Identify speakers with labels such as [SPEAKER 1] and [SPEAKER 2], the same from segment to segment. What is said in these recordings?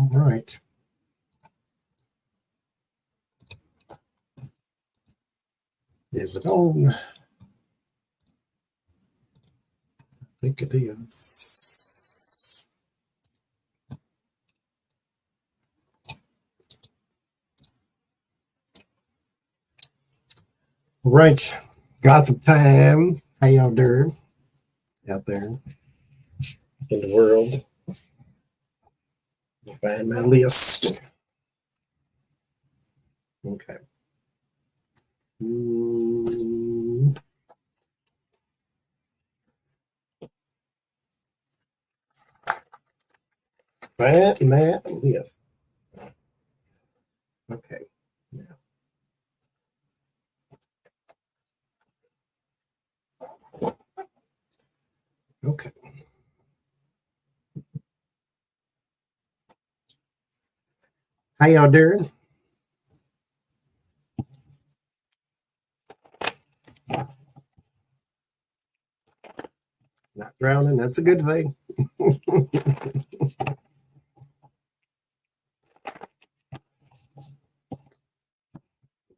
[SPEAKER 1] All right. Is it on? I think it is. All right. Gossip time. How y'all doing out there in the world? I'll find my list. Okay. Find my list. Okay. Yeah. Okay. How y'all doing? Not drowning. That's a good thing.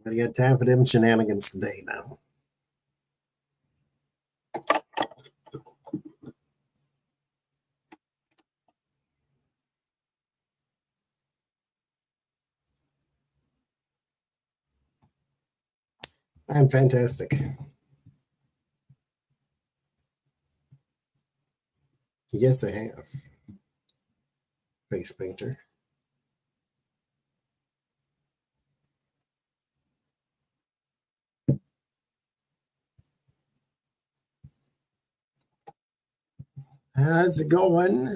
[SPEAKER 1] I got time for them shenanigans today now. I'm fantastic. Yes, I have. Face painter. How's it going?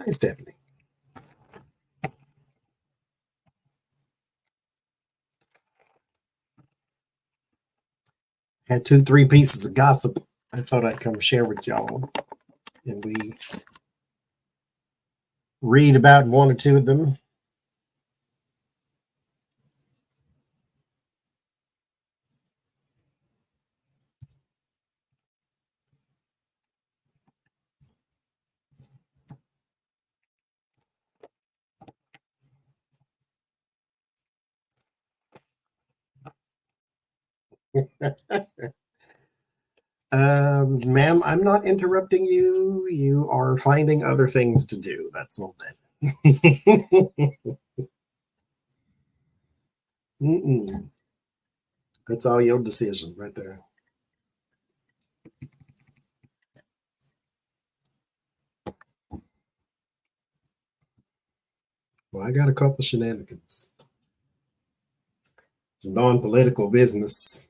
[SPEAKER 1] Hi, Stephanie. Had 2-3 pieces of gossip I thought I'd come share with y'all. And we read about one or two of them. Ma'am, I'm not interrupting you. You are finding other things to do. That's all that. That's all your decision right there. Well, I got a couple shenanigans. It's non-political business.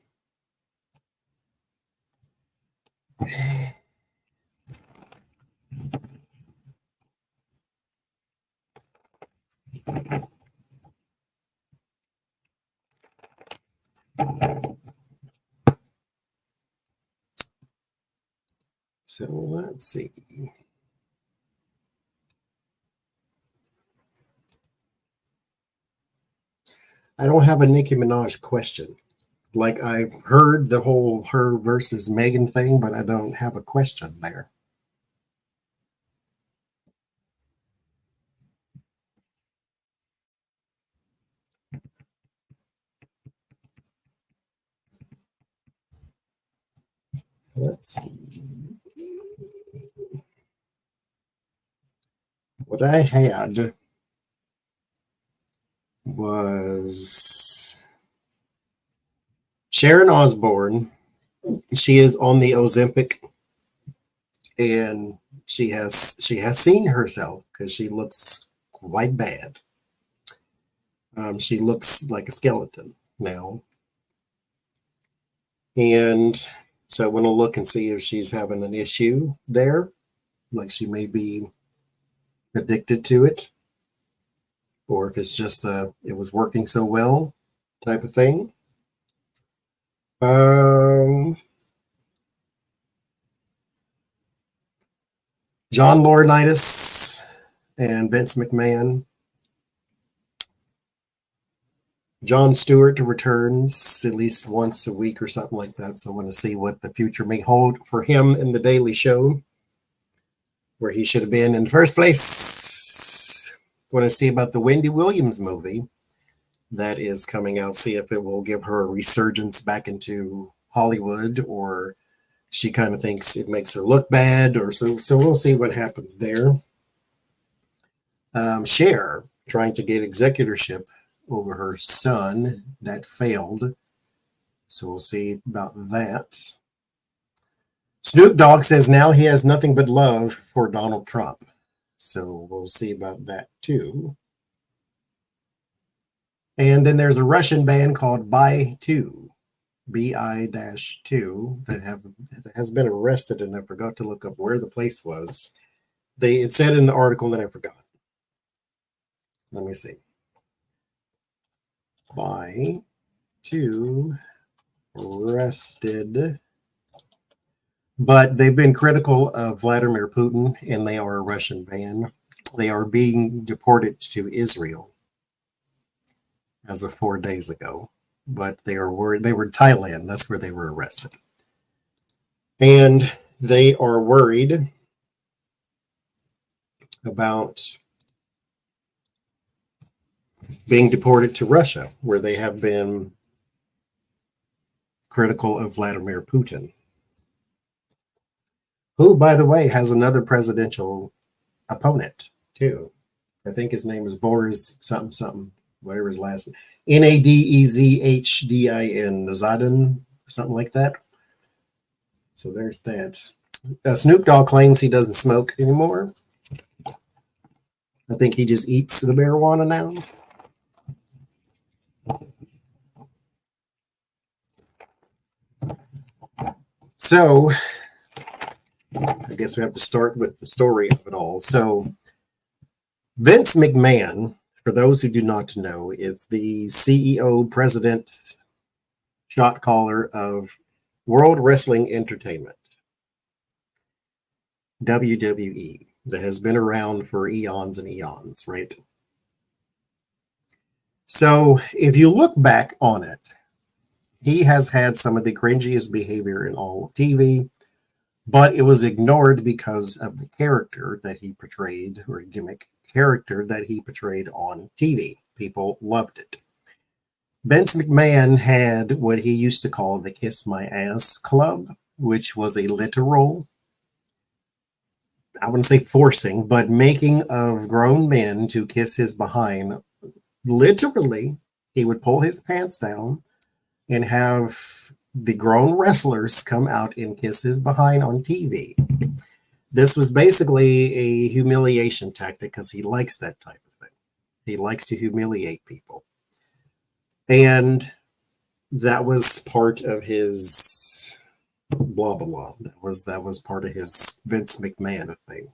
[SPEAKER 1] So let's see. I don't have a Nicki Minaj question. Like, I've heard the whole her versus Megan thing, but I don't have a question there. Let's see. What I had was Sharon Osbourne. She is on the Ozempic, and she has seen herself because she looks quite bad. She looks like a skeleton now, and so I want to look and see if she's having an issue there, like she may be addicted to it, or if it's just it was working so well type of thing. John Laurinaitis and Vince McMahon. Jon Stewart returns at least once a week or something like that. So I want to see what the future may hold for him in The Daily Show, where he should have been in the first place. Want to see about the Wendy Williams movie that is coming out, see if it will give her a resurgence back into Hollywood, or she kind of thinks it makes her look bad, or so we'll see what happens there. Cher trying to get executorship over her son, that failed, so we'll see about that. Snoop Dogg says now he has nothing but love for Donald Trump, so we'll see about that too. And then there's a Russian band called Bi-2, BI-2, that has been arrested, and I forgot to look up where the place was. It said in the article that I forgot. Let me see. Bi-2 arrested, but they've been critical of Vladimir Putin, and they are a Russian band. They are being deported to Israel as of 4 days ago, but they are worried. They were in Thailand. That's where they were arrested. And they are worried about being deported to Russia, where they have been critical of Vladimir Putin, who, by the way, has another presidential opponent, too. I think his name is Boris something, something, whatever his last name, Nadezhdin, Zadin, or something like that. So there's that. Snoop Dogg claims he doesn't smoke anymore. I think he just eats the marijuana now. So I guess we have to start with the story of it all. So Vince McMahon, for those who do not know, is the CEO, president, shot caller of World Wrestling Entertainment, WWE, that has been around for eons and eons, right? So if you look back on it, he has had some of the cringiest behavior in all of TV, but it was ignored because of the character that he portrayed, or a gimmick character that he portrayed on TV. People loved it. Vince McMahon had what he used to call the Kiss My Ass Club, which was a literal, I wouldn't say forcing, but making of grown men to kiss his behind. Literally, he would pull his pants down and have the grown wrestlers come out and kiss his behind on TV. This was basically a humiliation tactic because he likes that type of thing. He likes to humiliate people. And that was part of his blah, blah, blah. That was part of his Vince McMahon thing.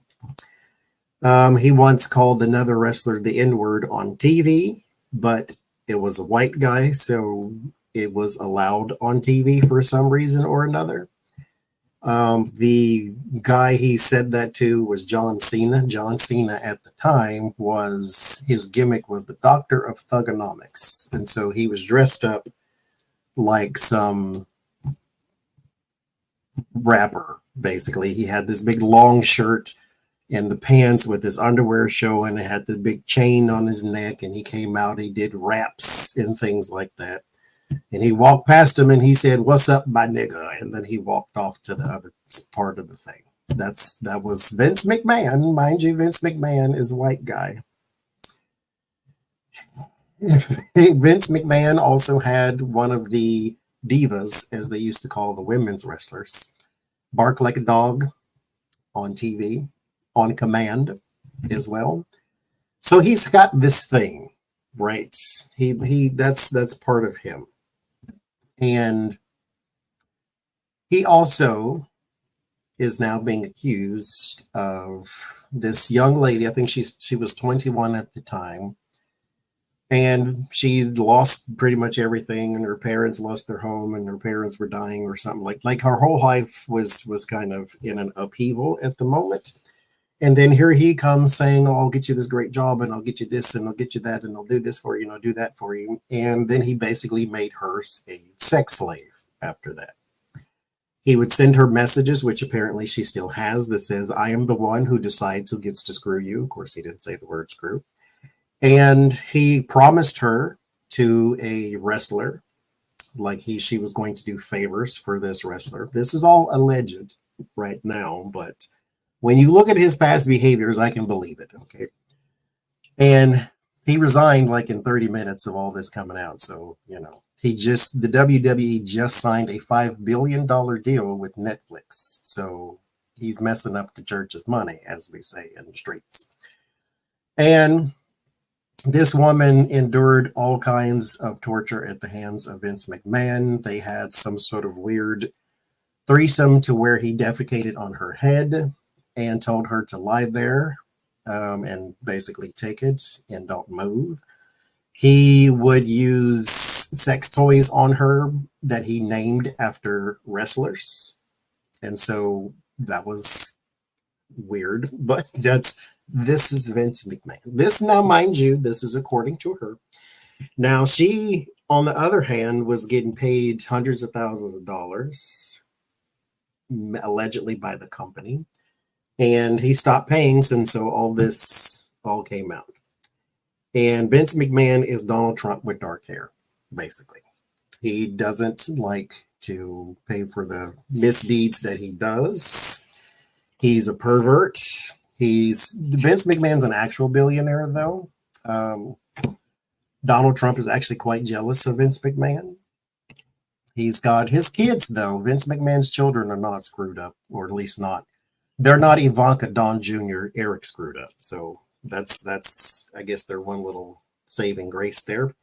[SPEAKER 1] He once called another wrestler the N-word on TV, but it was a white guy, so it was allowed on TV for some reason or another. The guy he said that to was John Cena. John Cena at the time his gimmick was the Doctor of Thugonomics. And so he was dressed up like some rapper, basically. He had this big long shirt and the pants with his underwear showing. It had the big chain on his neck, and he came out, he did raps and things like that. And he walked past him and he said, "What's up, my nigga?" And then he walked off to the other part of the thing. That was Vince McMahon. Mind you, Vince McMahon is a white guy. Vince McMahon also had one of the divas, as they used to call the women's wrestlers, bark like a dog on TV, on command as well. So he's got this thing, right? That's part of him. And he also is now being accused of this young lady. I think she was 21 at the time. And she lost pretty much everything, and her parents lost their home, and her parents were dying or something. Like her whole life was kind of in an upheaval at the moment. And then here he comes saying, oh, I'll get you this great job and I'll get you this and I'll get you that and I'll do this for you and I'll do that for you. And then he basically made her a sex slave after that. He would send her messages, which apparently she still has, that says, I am the one who decides who gets to screw you. Of course, he didn't say the word screw. And he promised her to a wrestler, like she was going to do favors for this wrestler. This is all alleged right now, but when you look at his past behaviors, I can believe it. Okay. And he resigned like in 30 minutes of all this coming out. So, the WWE just signed a $5 billion deal with Netflix. So he's messing up the church's money, as we say in the streets. And this woman endured all kinds of torture at the hands of Vince McMahon. They had some sort of weird threesome to where he defecated on her head and told her to lie there and basically take it and don't move. He would use sex toys on her that he named after wrestlers. And so that was weird, but this is Vince McMahon. This, now, mind you, this is according to her. Now, she, on the other hand, was getting paid hundreds of thousands of dollars, allegedly by the company. And he stopped paying, and so all this all came out. And Vince McMahon is Donald Trump with dark hair, basically. He doesn't like to pay for the misdeeds that he does. He's a pervert. Vince McMahon's an actual billionaire, though. Donald Trump is actually quite jealous of Vince McMahon. He's got his kids, though. Vince McMahon's children are not screwed up, or at least not. They're not Ivanka, Don Jr., Eric screwed up. So that's I guess their one little saving grace there.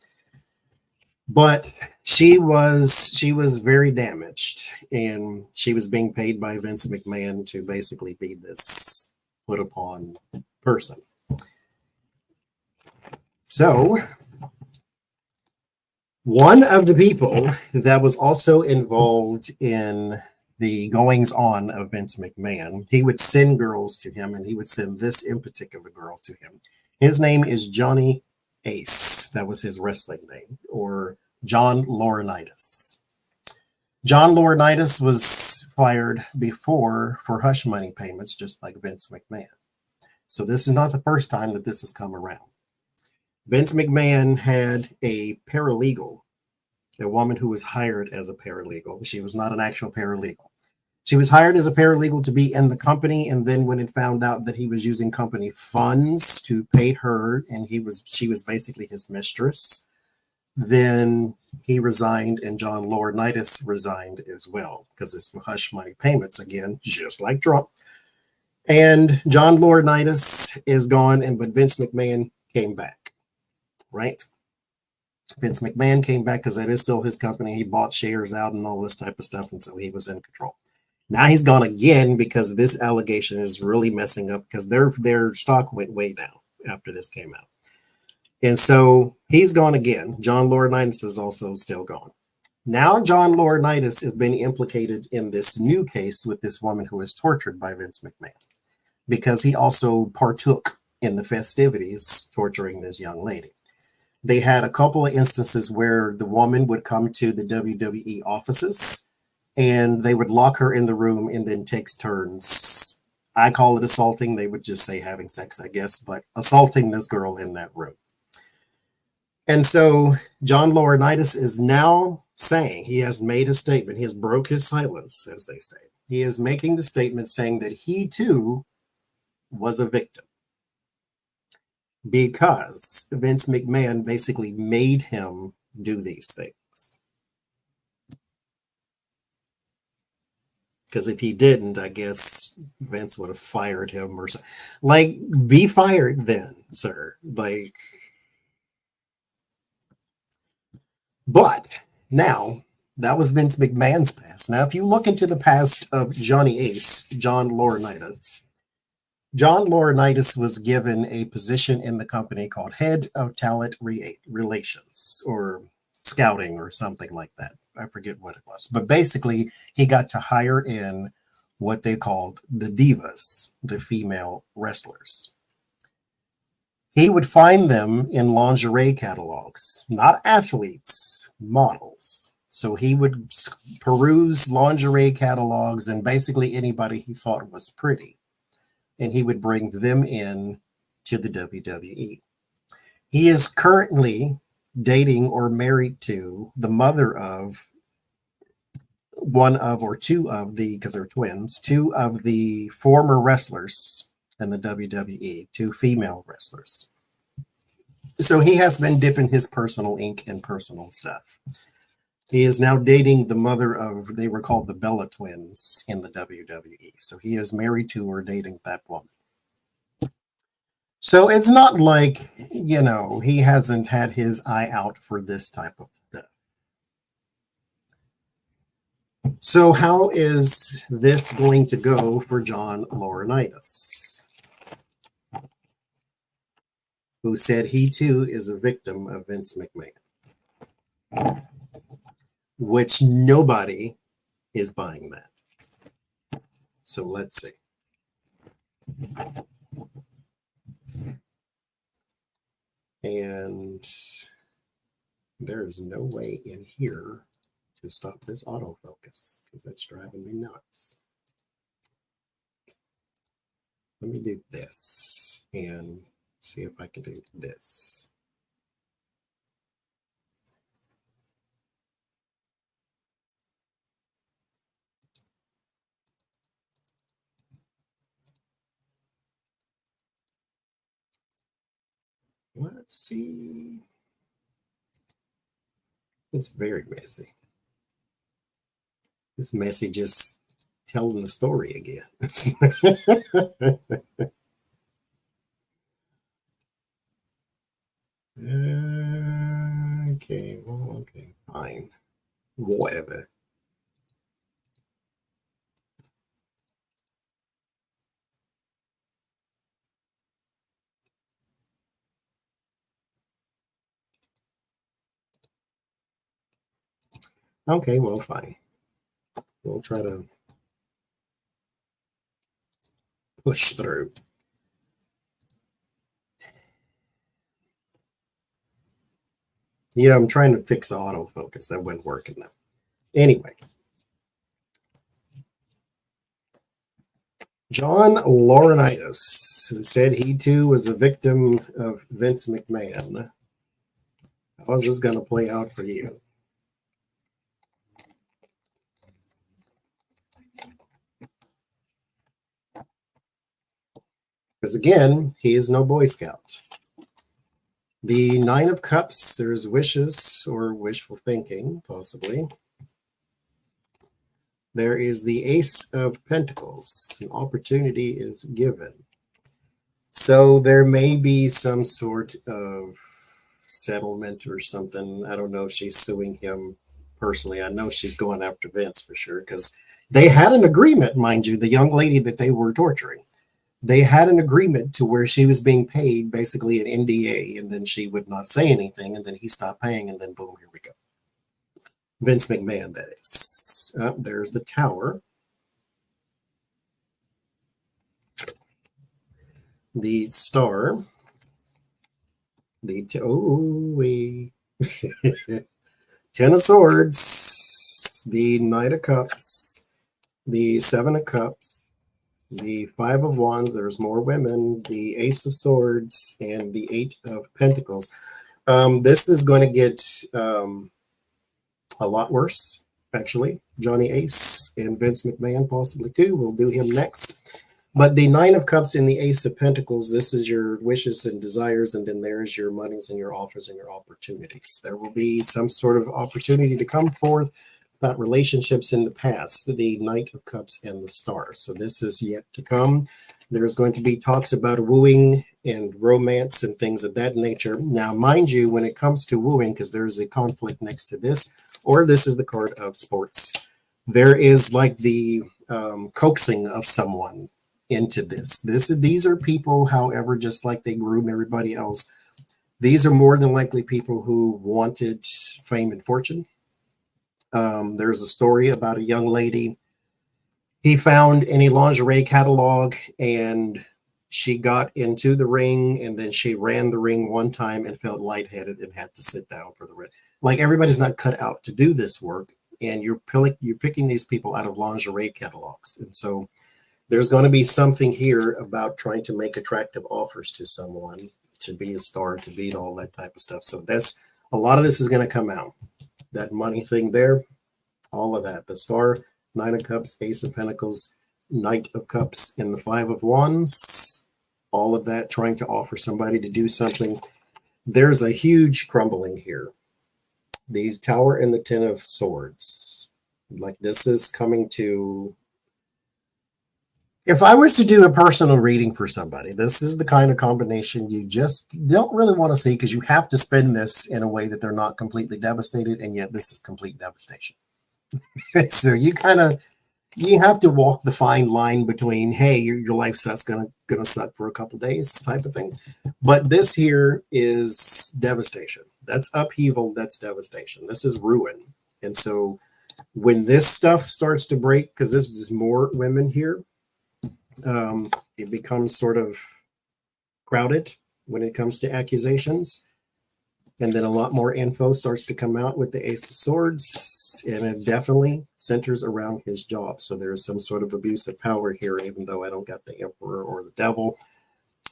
[SPEAKER 1] But she was very damaged, and she was being paid by Vince McMahon to basically be this put upon person. So one of the people that was also involved in the goings on of Vince McMahon, he would send girls to him, and he would send this in particular girl to him. His name is Johnny Ace. That was his wrestling name, or John Laurinaitis. John Laurinaitis was fired before for hush money payments, just like Vince McMahon. So this is not the first time that this has come around. Vince McMahon had a paralegal, a woman who was hired as a paralegal. She was not an actual paralegal. She was hired as a paralegal to be in the company, and then when it found out that he was using company funds to pay her, and she was basically his mistress, then he resigned, and John Laurinaitis resigned as well, because it's hush money payments again, just like Trump. And John Laurinaitis is gone, but Vince McMahon came back, right? Vince McMahon came back because that is still his company. He bought shares out and all this type of stuff, and so he was in control. Now he's gone again because this allegation is really messing up, because their stock went way down after this came out. And so he's gone again. John Laurinaitis is also still gone. Now John Laurinaitis has been implicated in this new case with this woman who was tortured by Vince McMahon, because he also partook in the festivities torturing this young lady. They had a couple of instances where the woman would come to the WWE offices, and they would lock her in the room and then take turns. I call it assaulting. They would just say having sex, I guess, but assaulting this girl in that room. And so John Laurinaitis is now saying, he has made a statement. He has broke his silence, as they say. He is making the statement saying that he too was a victim, because Vince McMahon basically made him do these things. Because if he didn't, I guess Vince would have fired him or something. Like, be fired then, sir. Like, but now that was Vince McMahon's past. Now, if you look into the past of Johnny Ace, John Laurinaitis was given a position in the company called Head of Talent Relations, or Scouting, or something like that. I forget what it was. But basically, he got to hire in what they called the divas, the female wrestlers. He would find them in lingerie catalogs, not athletes, models. So he would peruse lingerie catalogs and basically anybody he thought was pretty, and he would bring them in to the WWE. He is currently dating or married to the mother of one of or two of the, because they're twins, two of the former wrestlers in the WWE, two female wrestlers. So he has been dipping his personal ink in personal stuff. He is now dating the mother of, they were called the Bella twins in the WWE. So he is married to or dating that woman. So it's not like, he hasn't had his eye out for this type of stuff. So how is this going to go for John Laurinaitis, who said he too is a victim of Vince McMahon, which nobody is buying that. So let's see. And there's no way in here to stop this autofocus because that's driving me nuts. Let me do this and see if I can do this. Let's see. It's very messy. It's messy just telling the story again. Okay, well, okay, fine. Whatever. Okay, well, fine. We'll try to push through. Yeah, I'm trying to fix the autofocus. That wasn't working now. Anyway. John Laurinaitis, who said he too was a victim of Vince McMahon. How is this going to play out for you? Because again, he is no Boy Scout. The Nine of Cups, there's wishes or wishful thinking, possibly. There is the Ace of Pentacles. An opportunity is given. So there may be some sort of settlement or something. I don't know if she's suing him personally. I know she's going after Vince for sure because they had an agreement, mind you, the young lady that they were torturing. They had an agreement to where she was being paid basically an NDA, and then she would not say anything, and then he stopped paying, and then boom, here we go. Vince McMahon, that is. There's the Tower. The Star. The Ten of Swords. The Knight of Cups. The Seven of Cups. The Five of Wands, there's more women, the Ace of Swords, and the Eight of Pentacles. This is going to get a lot worse, actually. Johnny Ace and Vince McMahon possibly too. We'll do him next. But the Nine of Cups and the Ace of Pentacles, this is your wishes and desires, and then there's your monies and your offers and your opportunities. There will be some sort of opportunity to come forth about relationships in the past, the Knight of Cups and the Star. So this is yet to come. There's going to be talks about wooing and romance and things of that nature. Now, mind you, when it comes to wooing, because there's a conflict next to this, or this is the card of sports, there is like the coaxing of someone into this. These are people, however, just like they groom everybody else, these are more than likely people who wanted fame and fortune. There's a story about a young lady He found any lingerie catalog, and she got into the ring, and then she ran the ring one time and felt lightheaded and had to sit down for the rest. Like, everybody's not cut out to do this work, and you're picking these people out of lingerie catalogs. And so there's going to be something here about trying to make attractive offers to someone to be a star, to beat all that type of stuff. So that's a lot of this is going to come out. That money thing there, all of that. The star, Nine of Cups, Ace of Pentacles, Knight of Cups, and the Five of Wands. All of that trying to offer somebody to do something. There's a huge crumbling here. The Tower and the Ten of Swords. Like, this is coming to... If I was to do a personal reading for somebody, this is the kind of combination you just don't really want to see, because you have to spin this in a way that they're not completely devastated, and yet this is complete devastation. So you have to walk the fine line between, hey, your life's that's gonna suck for a couple of days type of thing. But this here is devastation. That's upheaval, that's devastation. This is ruin. And so when this stuff starts to break, because this is more women here, it becomes sort of crowded when it comes to accusations. And then a lot more info starts to come out with the Ace of Swords, and it definitely centers around his job. So there's some sort of abuse of power here, even though I don't got the Emperor or the Devil.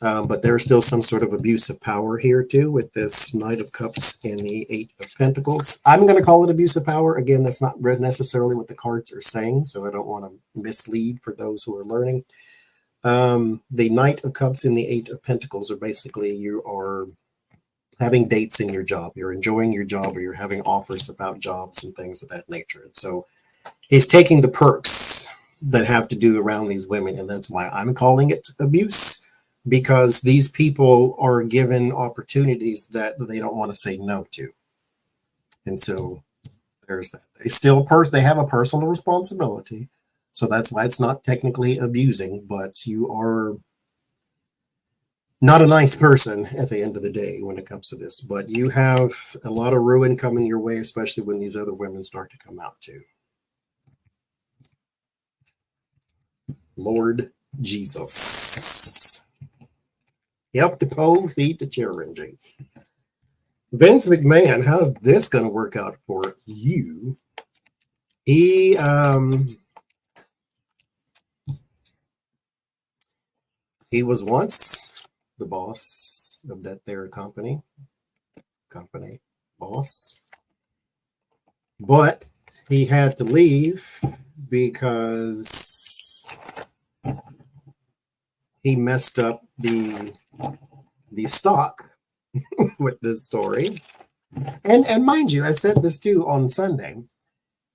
[SPEAKER 1] But there's still some sort of abuse of power here too, with this Knight of Cups and the Eight of Pentacles. I'm going to call it abuse of power. Again, that's not necessarily what the cards are saying, so I don't want to mislead for those who are learning. The Knight of Cups and the Eight of Pentacles are basically, you are having dates in your job, you're enjoying your job, or you're having offers about jobs and things of that nature. And so he's taking the perks that have to do around these women, and that's why I'm calling it abuse, because these people are given opportunities that they don't want to say no to. And so there's that. They have a personal responsibility, so that's why it's not technically abusing, but you are not a nice person at the end of the day when it comes to this. But you have a lot of ruin coming your way, especially when these other women start to come out too. Lord Jesus. Help the poor, feed the children. Vince McMahon, how's this going to work out for you? He was once the boss of their company boss, but he had to leave because he messed up the stock with this story. And mind you, I said this too on Sunday.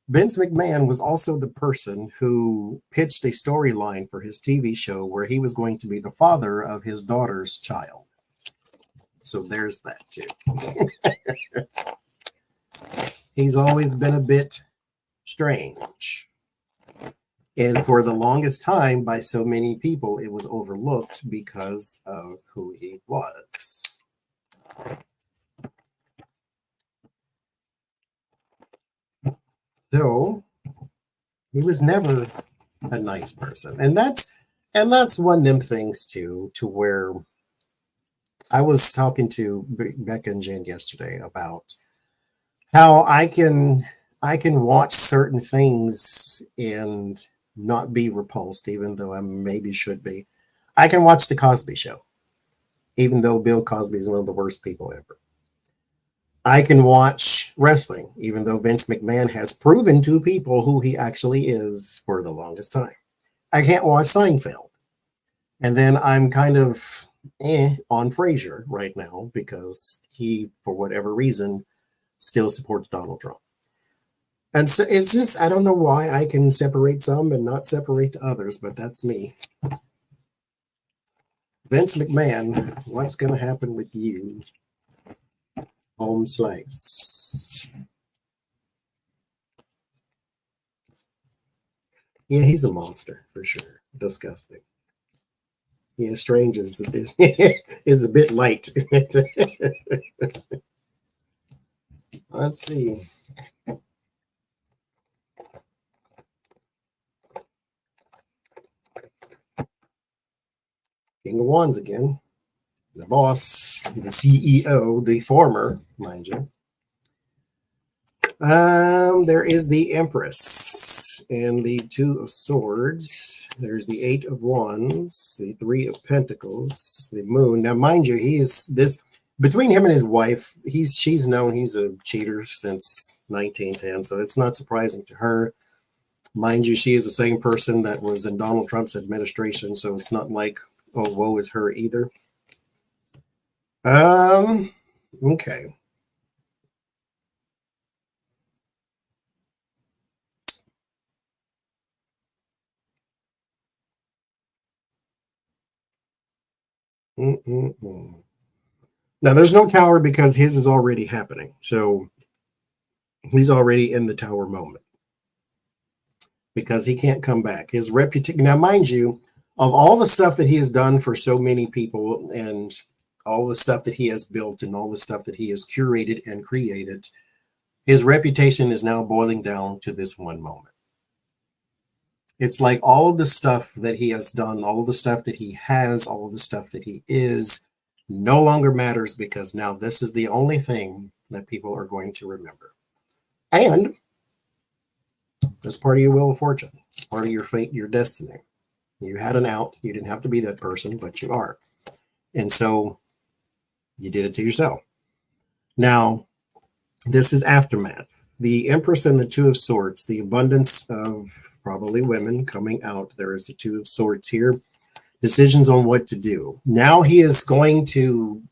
[SPEAKER 1] Vince McMahon was also the person who pitched a storyline for his TV show where he was going to be the father of his daughter's child. So there's that too. He's always been a bit strange. And for the longest time, by so many people, it was overlooked because of who he was. So he was never a nice person. And that's one of them things too, to where I was talking to Becca and Jen yesterday about how I can watch certain things and not be repulsed, even though I maybe should be. I can watch The Cosby Show, even though Bill Cosby is one of the worst people ever. I can watch wrestling, even though Vince McMahon has proven to people who he actually is for the longest time. I can't watch Seinfeld. And then I'm kind of on Frasier right now because he, for whatever reason, still supports Donald Trump. And so it's just, I don't know why I can separate some and not separate the others, but that's me. Vince McMahon, what's going to happen with you? Home slice. Yeah, he's a monster for sure. Disgusting. Yeah, Strange is a bit light. Let's see. King of Wands again. The boss, the CEO, the former, mind you. There is the Empress and the Two of Swords. There's the Eight of Wands, the Three of Pentacles, the Moon. Now, mind you, between him and his wife, she's known he's a cheater since 1910, so it's not surprising to her. Mind you, she is the same person that was in Donald Trump's administration, so it's not like, oh, woe is her either. Okay. Now, there's no tower because his is already happening. So he's already in the tower moment because he can't come back. His reputation. Now, mind you, of all the stuff that he has done for so many people and all the stuff that he has built and all the stuff that he has curated and created, his reputation is now boiling down to this one moment. It's like all of the stuff that he has done, all of the stuff that he has, all of the stuff that he is no longer matters because now this is the only thing that people are going to remember. And that's part of your wheel of fortune. It's part of your fate, your destiny. You had an out. You didn't have to be that person, but you are. And so you did it to yourself. Now, this is aftermath. The Empress and the Two of Swords, the abundance of probably women coming out. There is the Two of Swords here. Decisions on what to do. Now he is going to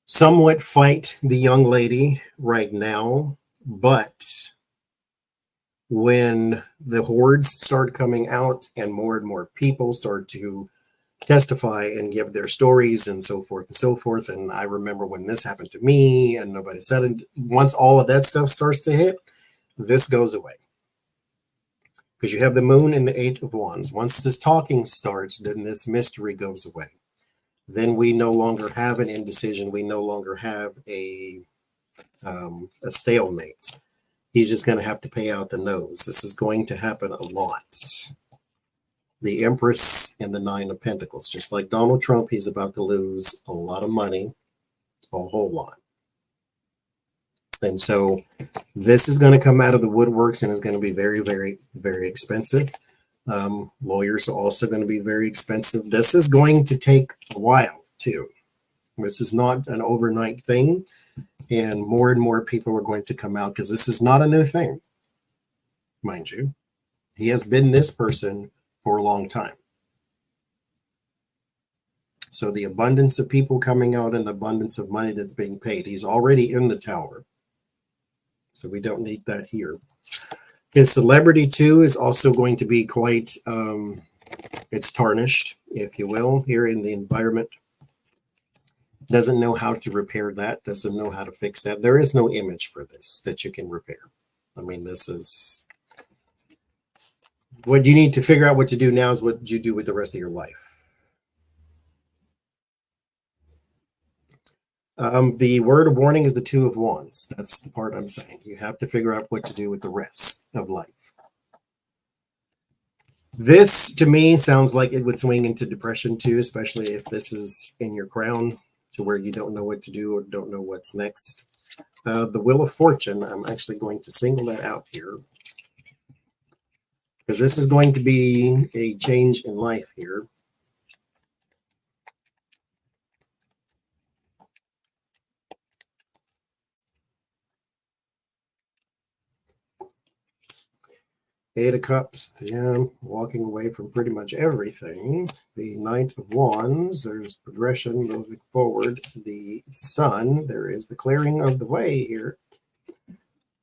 [SPEAKER 1] somewhat fight the young lady right now, but when the hordes start coming out and more people start to testify and give their stories and so forth, and I remember when this happened to me and nobody said it, once all of that stuff starts to hit, this goes away. Because you have the Moon and the Eight of Wands. Once this talking starts, then this mystery goes away. Then we no longer have an indecision. We no longer have a stalemate. He's just going to have to pay out the nose. This is going to happen a lot. The Empress and the Nine of Pentacles. Just like Donald Trump, he's about to lose a lot of money, a whole lot. And so this is going to come out of the woodworks and is going to be very, very, very expensive. Lawyers are also going to be very expensive. This is going to take a while, too. This is not an overnight thing. And more people are going to come out because this is not a new thing, mind you. He has been this person for a long time. So the abundance of people coming out and the abundance of money that's being paid. He's already in the tower. So we don't need that here. His celebrity, too, is also going to be quite, it's tarnished, if you will, here in the environment. Doesn't know how to repair that, doesn't know how to fix that. There is no image for this that you can repair. I mean, this is, what you need to figure out what to do now is what you do with the rest of your life. The word of warning is the Two of Wands. That's the part I'm saying. You have to figure out what to do with the rest of life. This, to me, sounds like it would swing into depression, too, especially if this is in your crown to where you don't know what to do or don't know what's next. The Wheel of Fortune, I'm actually going to single that out here because this is going to be a change in life here. Eight of Cups, yeah, walking away from pretty much everything. The Knight of Wands, there's progression moving forward. The Sun, there is the clearing of the way here.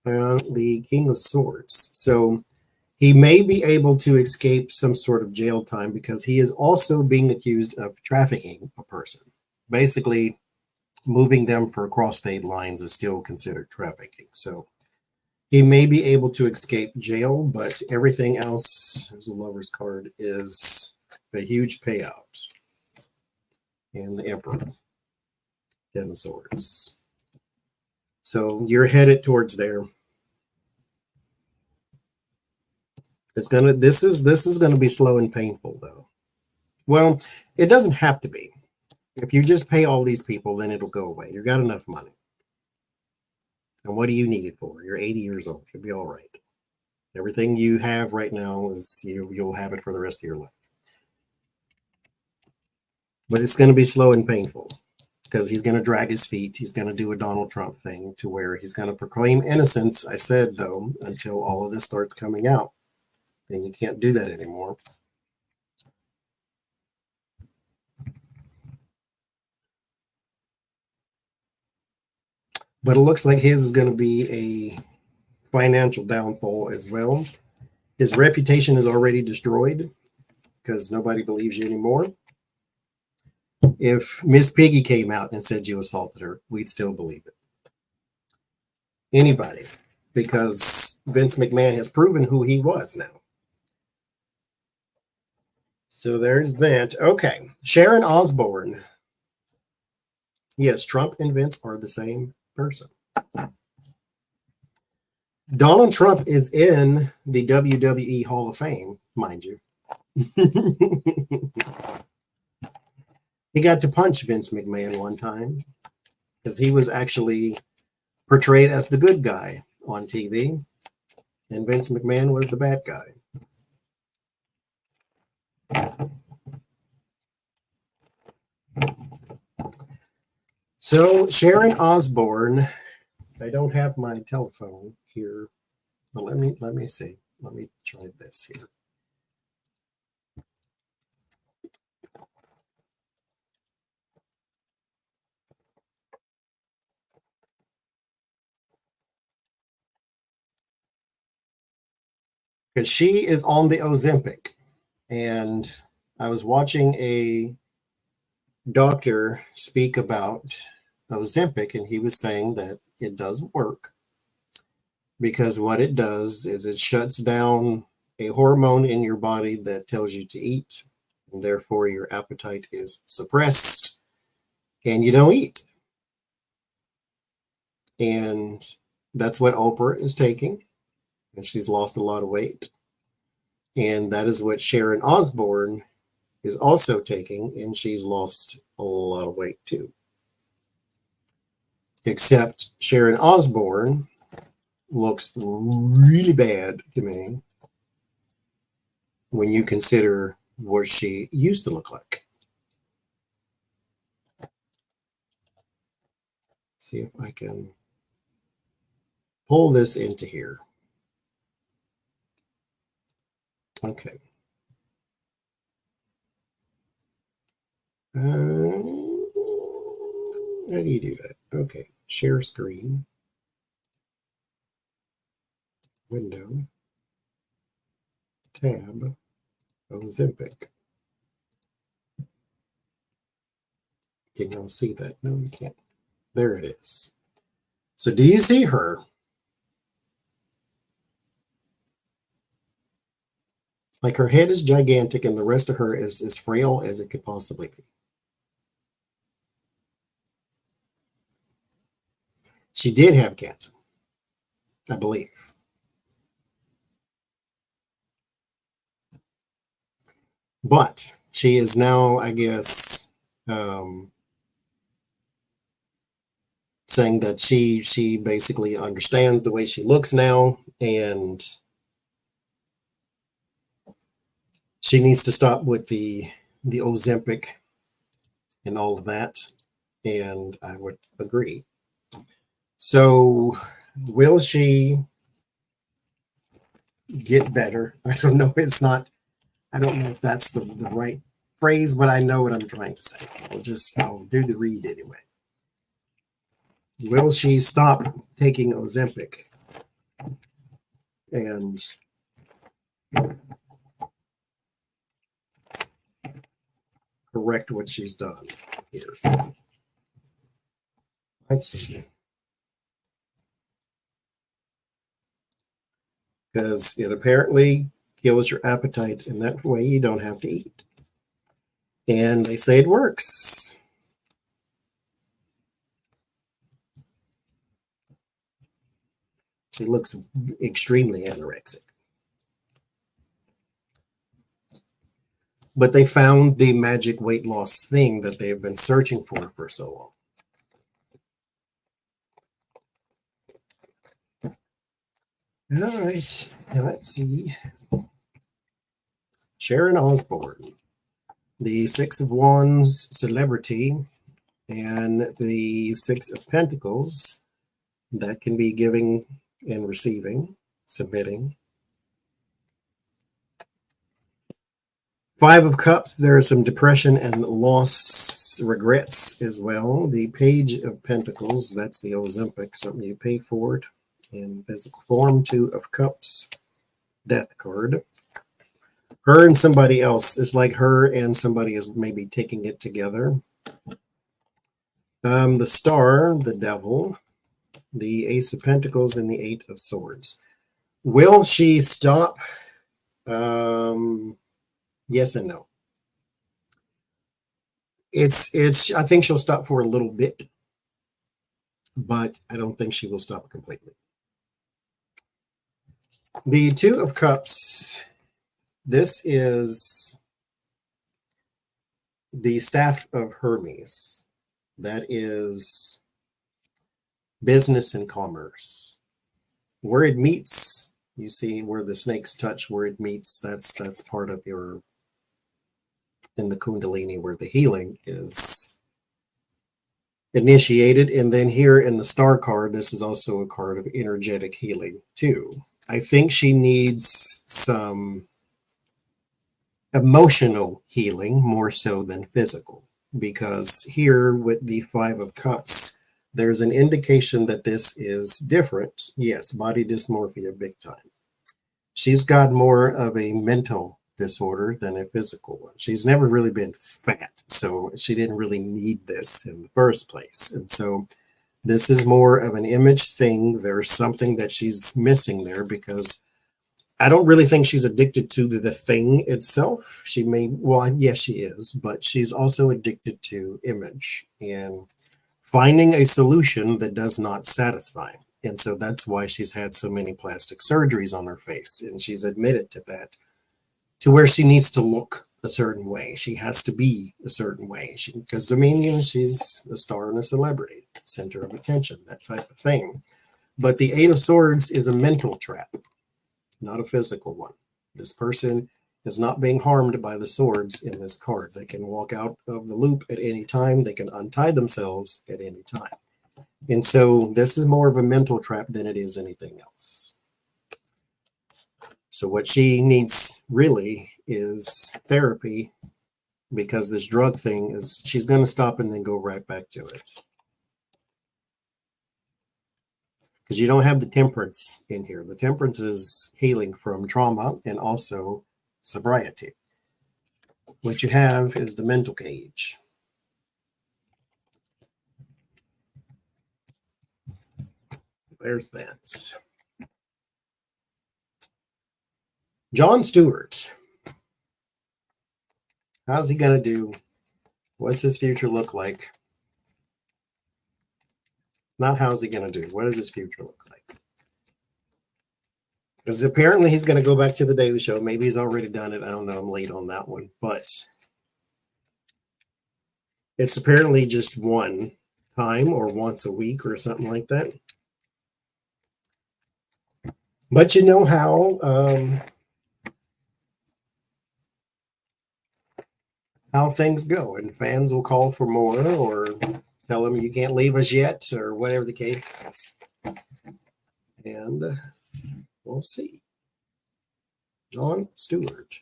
[SPEAKER 1] The King of Swords. So he may be able to escape some sort of jail time because he is also being accused of trafficking a person. Basically, moving them for across state lines is still considered trafficking. So he may be able to escape jail, but everything else, as a Lover's card, is a huge payout. And the Emperor, Ten of Swords. So you're headed towards there. This is gonna be slow and painful, though. Well, it doesn't have to be. If you just pay all these people, then it'll go away. You've got enough money. And what do you need it for? You're 80 years old. You'll be all right. Everything you have right now is you'll have it for the rest of your life. But it's going to be slow and painful because he's going to drag his feet. He's going to do a Donald Trump thing to where he's going to proclaim innocence. I said, though, until all of this starts coming out, then you can't do that anymore. But it looks like his is going to be a financial downfall as well. His reputation is already destroyed because nobody believes you anymore. If Miss Piggy came out and said you assaulted her, we'd still believe it. Anybody, because Vince McMahon has proven who he was now. So there's that. Okay, Sharon Osbourne. Yes, Trump and Vince are the same person. Donald Trump is in the WWE Hall of Fame, mind you. He got to punch Vince McMahon one time because he was actually portrayed as the good guy on TV, and Vince McMahon was the bad guy. So Sharon Osbourne, I don't have my telephone here, but let me see. Let me try this here. Because she is on the Ozempic, and I was watching a doctor speak about Ozempic, and he was saying that it doesn't work because what it does is it shuts down a hormone in your body that tells you to eat, and therefore your appetite is suppressed and you don't eat. And that's what Oprah is taking, and she's lost a lot of weight. And that is what Sharon Osbourne is also taking, and she's lost a lot of weight too. Except Sharon Osbourne looks really bad to me when you consider what she used to look like. See if I can pull this into here. Okay. How do you do that? Okay. Share screen. Window. Tab. Ozempic. Can y'all see that? No, you can't. There it is. So do you see her? Like her head is gigantic and the rest of her is as frail as it could possibly be. She did have cancer, I believe. But she is now, I guess, saying that she basically understands the way she looks now, and she needs to stop with the Ozempic and all of that. And I would agree. So will she get better? I don't know. I don't know if that's the right phrase, but I know what I'm trying to say. I'll do the read anyway. Will she stop taking Ozempic and correct what she's done here? Let's see. Because it apparently kills your appetite, and that way you don't have to eat. And they say it works. She looks extremely anorexic. but they found the magic weight loss thing that they've been searching for so long. All right, now let's see. Sharon Osbourne, the Six of Wands celebrity, and the Six of Pentacles that can be giving and receiving, submitting. Five of Cups, there is some depression and loss, regrets as well. The Page of Pentacles, that's the Ozempic, something you pay for it in physical form. Two of Cups, Death card. Her and somebody else, it's like her and somebody is maybe taking it together. The Star, the Devil, the Ace of Pentacles, and the Eight of Swords. Will she stop? Yes and no. I think she'll stop for a little bit, but I don't think she will stop completely. The Two of Cups, this is the staff of Hermes. That is business and commerce. Where it meets, you see where the snakes touch, where it meets, that's part of your, in the Kundalini, where the healing is initiated. And then here in the Star card, this is also a card of energetic healing too. I think she needs some emotional healing more so than physical, because here with the Five of Cups, there's an indication that this is different. Yes, body dysmorphia big time. She's got more of a mental disorder than a physical one. She's never really been fat, so she didn't really need this in the first place. And so this is more of an image thing. There's something that she's missing there, because I don't really think she's addicted to the thing itself. She may, well, yes, she is, but she's also addicted to image and finding a solution that does not satisfy. And so that's why she's had so many plastic surgeries on her face. And she's admitted to that, to where she needs to look a certain way. She has to be a certain way. Because, I mean, you know, she's a star and a celebrity, center of attention, that type of thing. But the Eight of Swords is a mental trap, not a physical one. This person is not being harmed by the swords in this card. They can walk out of the loop at any time. They can untie themselves at any time. And so this is more of a mental trap than it is anything else. So what she needs really is therapy, because this drug thing is, she's going to stop and then go right back to it. Because you don't have the Temperance in here. The Temperance is healing from trauma and also sobriety. What you have is the mental cage. There's that. Jon Stewart. How's he going to do? What's his future look like? Not how's he going to do. What does his future look like? Because apparently he's going to go back to the Daily Show. Maybe he's already done it. I don't know. I'm late on that one. But it's apparently just one time or once a week or something like that. But you know how things go, and fans will call for more or tell them you can't leave us yet, or whatever the case is. And we'll see. Jon Stewart.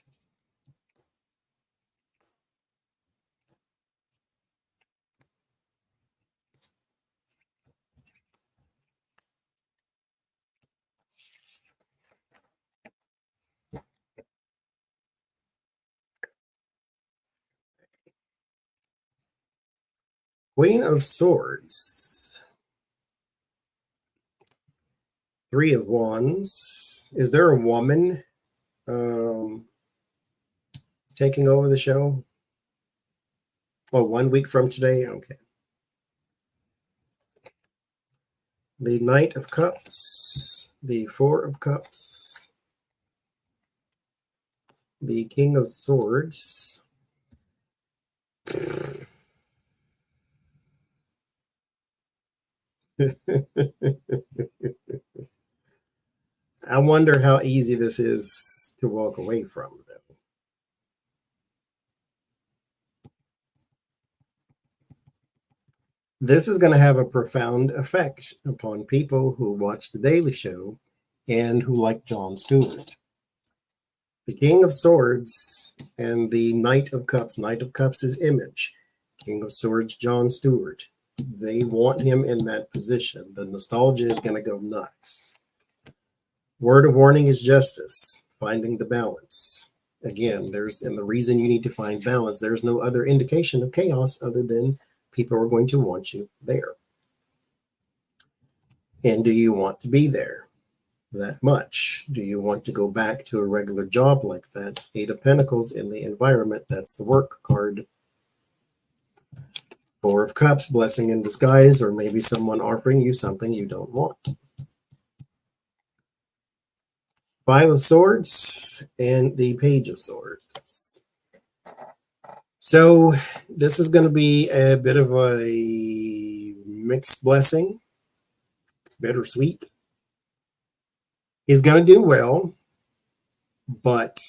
[SPEAKER 1] Queen of Swords. Three of Wands. Is there a woman taking over the show? Oh, 1 week from today? Okay. The Knight of Cups. The Four of Cups. The King of Swords. I wonder how easy this is to walk away from, though. This is going to have a profound effect upon people who watch The Daily Show and who like Jon Stewart. The King of Swords and the Knight of Cups. Knight of Cups is Image. King of Swords, Jon Stewart. They want him in that position. The nostalgia is going to go nuts. Word of warning is Justice. Finding the balance. Again, and the reason you need to find balance, there's no other indication of chaos other than people are going to want you there. And do you want to be there that much? Do you want to go back to a regular job like that? Eight of Pentacles in the environment, that's the work card. Four of Cups, blessing in disguise, or maybe someone offering you something you don't want. Five of Swords and the Page of Swords. So this is going to be a bit of a mixed blessing, bittersweet. He's going to do well, but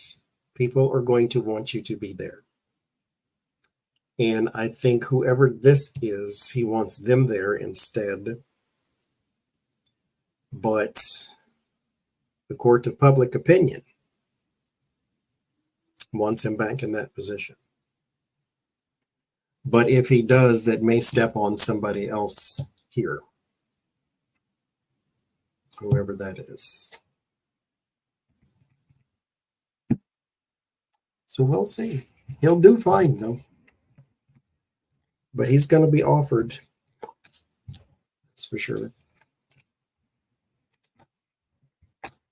[SPEAKER 1] people are going to want you to be there. And I think whoever this is, he wants them there instead. But the court of public opinion wants him back in that position. But if he does, that may step on somebody else here, whoever that is. So we'll see. He'll do fine, though. But he's going to be offered. That's for sure.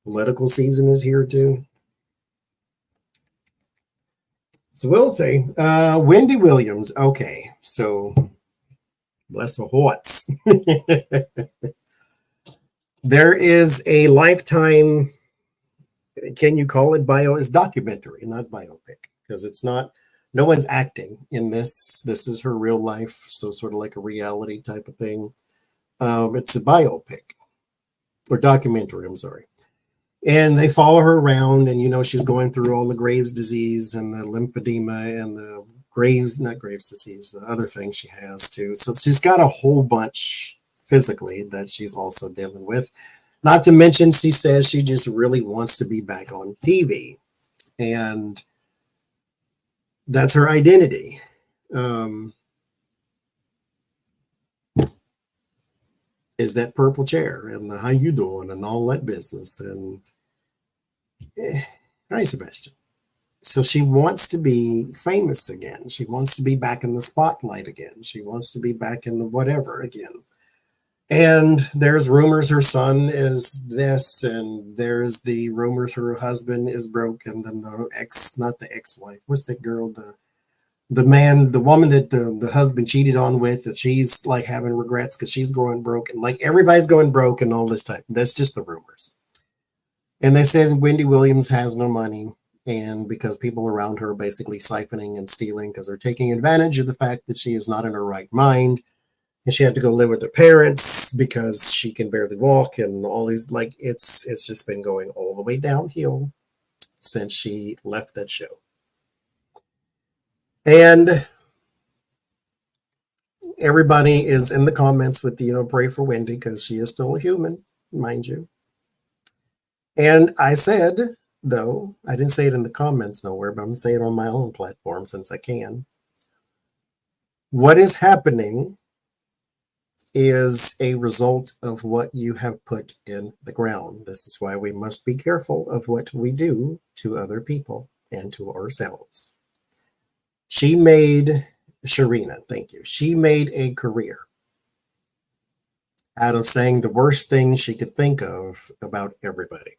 [SPEAKER 1] Political season is here, too. So we'll see. Wendy Williams. Okay, so bless the hearts. There is a Lifetime, can you call it bio? It's documentary, not biopic, because it's not, no one's acting in this. This is her real life, so sort of like a reality type of thing. It's a biopic, or documentary, I'm sorry. And they follow her around, and, you know, she's going through all the Graves' disease and the lymphedema and the not Graves' disease, the other thing she has too. So she's got a whole bunch physically that she's also dealing with. Not to mention, she says she just really wants to be back on TV. And that's her identity. Is that purple chair and the how you doing and all that business. And hi, Sebastian. So she wants to be famous again. She wants to be back in the spotlight again. She wants to be back in the whatever again. And there's rumors her son is this, and there's the rumors her husband is broken. And the not the ex-wife, what's that girl, the woman that the husband cheated on with, that she's like having regrets because she's going broke, and like everybody's going broke and all this type. That's just the rumors. And they said Wendy Williams has no money, and because people around her are basically siphoning and stealing because they're taking advantage of the fact that she is not in her right mind. And she had to go live with her parents because she can barely walk, and all these, like, it's just been going all the way downhill since she left that show. And everybody is in the comments with, you know, pray for Wendy because she is still a human, mind you. And I said, though, I didn't say it in the comments nowhere, but I'm saying it on my own platform since I can. What is happening is a result of what you have put in the ground. This is why we must be careful of what we do to other people and to ourselves. Sharina, thank you. She made a career out of saying the worst things she could think of about everybody.